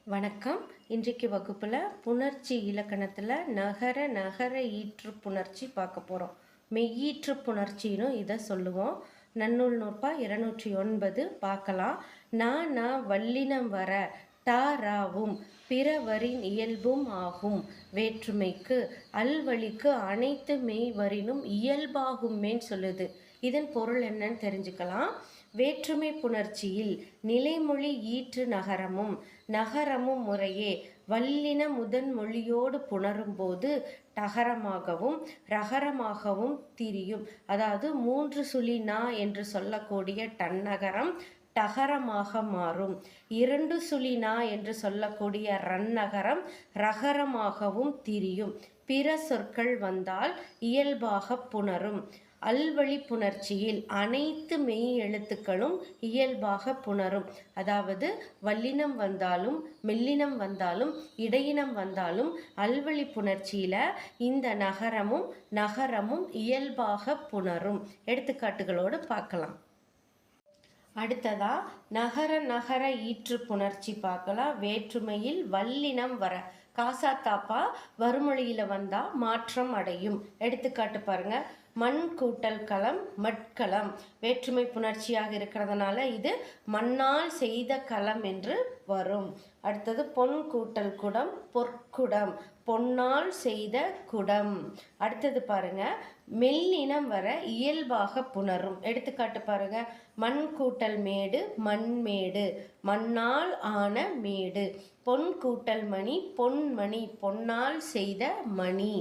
வணக்கம். இன்றைக்கு வகுப்பில் புணர்ச்சி இலக்கணத்தில் நகர நகர ஈற்று புணர்ச்சி பார்க்க போகிறோம். மெய்யீற்று புணர்ச்சின்னு இதை சொல்லுவோம். நன்னூல் நூற்பா 209 பார்க்கலாம். ந வல்லினம் வர டாராவும் பிறவரின் இயல்பும் ஆகும் வேற்றுமைக்கு அல்வழிக்கு அனைத்து மெய்வரினும் இயல்பாகுமேன்னு சொல்லுது. இதன் பொருள் என்னன்னு தெரிஞ்சுக்கலாம். வேற்றுமை புணர்ச்சியில் நிலைமொழி ஈற்று நகரமும் முறையே வல்லின முதன் மொழியோடு புணரும்போது டகரமாகவும் ரகரமாகவும் திரியும். அதாவது 3 சுழி நா என்று சொல்லக்கூடிய டன்னகரம் டகரமாக மாறும். 2 சுழி நா என்று சொல்லக்கூடிய ரன்னகரம் ரகரமாகவும் திரியும். பிற சொற்கள் வந்தால் இயல்பாக புணரும். அல்வழி புணர்ச்சியில் அனைத்து மெய் எழுத்துக்களும் இயல்பாக புணரும். அதாவது வல்லினம் வந்தாலும் மெல்லினம் வந்தாலும் இடையினம் வந்தாலும் அல்வழி புணர்ச்சியில இந்த நகரமும் இயல்பாக புணரும். எடுத்துக்காட்டுகளோடு பார்க்கலாம். அடுத்ததா நகர ஈற்று புணர்ச்சி பார்க்கலாம். வேற்றுமையில் வல்லினம் வர காசா தாப்பா வறுமொழியில வந்தா மாற்றம் அடையும். எடுத்துக்காட்டு பாருங்க. மண் கூட்டல் களம் மட்களம் வேற்றுமை புணர்ச்சியாக இருக்கிறதுனால இது மண்ணால் செய்த களம் என்று வரும். அடுத்தது பொன் கூட்டல் குடம் பொற்குடம் பொன்னால் செய்த குடம். அடுத்தது பாருங்க. மெல்லினம் வர இயல்பாக புணரும். எடுத்துக்காட்டு பாருங்க. மண் கூட்டல் மேடு மண்மேடு மண்ணால் ஆன மேடு. பொன் கூட்டல் மணி பொன்மணி பொன்னால் செய்த மணி.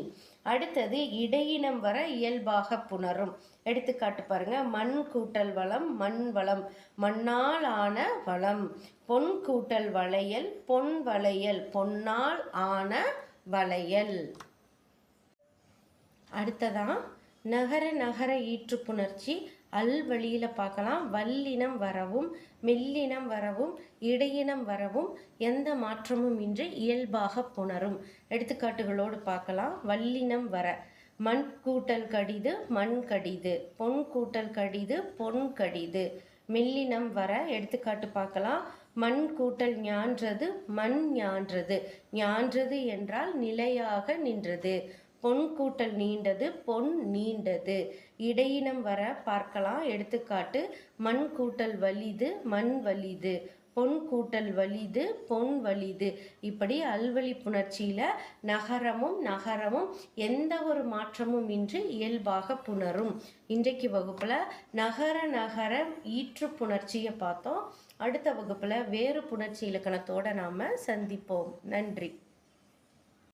அடுத்தது இடையினம் வர இயல்பாக புணரும். எடுத்துக்காட்டு பாருங்க. மண் கூட்டல் வளம் மண் வளம் மண்ணால் ஆன வளம். பொன் கூட்டல் வளையல் பொன் வளையல் பொன்னால் ஆன வளையல். அடுத்ததான் நகர ஈற்று புணர்ச்சி அல்வழியில பார்க்கலாம். வல்லினம் வரவும் மெல்லினம் வரவும் இடையினம் வரவும் எந்த மாற்றமும் இன்றி இயல்பாக புணரும். எடுத்துக்காட்டுகளோடு பார்க்கலாம். வல்லினம் வர மண் கூட்டல் கடிது மண் கடிது பொன் கூட்டல் கடிது பொன் கடிது. மெல்லினம் வர எடுத்துக்காட்டு பார்க்கலாம். மண் கூட்டல் ஞான்றது மண் ஞான்றது என்றால் நிலையாக நின்றது. பொன் கூட்டல் நீண்டது பொன் நீண்டது. இடையினம் வர பார்க்கலாம். எடுத்துக்காட்டு மண் கூட்டல் வலிது மண் வலிது பொன் கூட்டல் வலிது பொன் வலிது. இப்படி அல்வழி புணர்ச்சியில நகரமும் எந்த ஒரு மாற்றமும் இன்றி இயல்பாக புணரும். இன்றைக்கு வகுப்புல நகர ஈற்று புணர்ச்சியை பார்த்தோம். அடுத்த வகுப்புல வேறு புணர்ச்சி இலக்கணத்தோட நாம சந்திப்போம். நன்றி.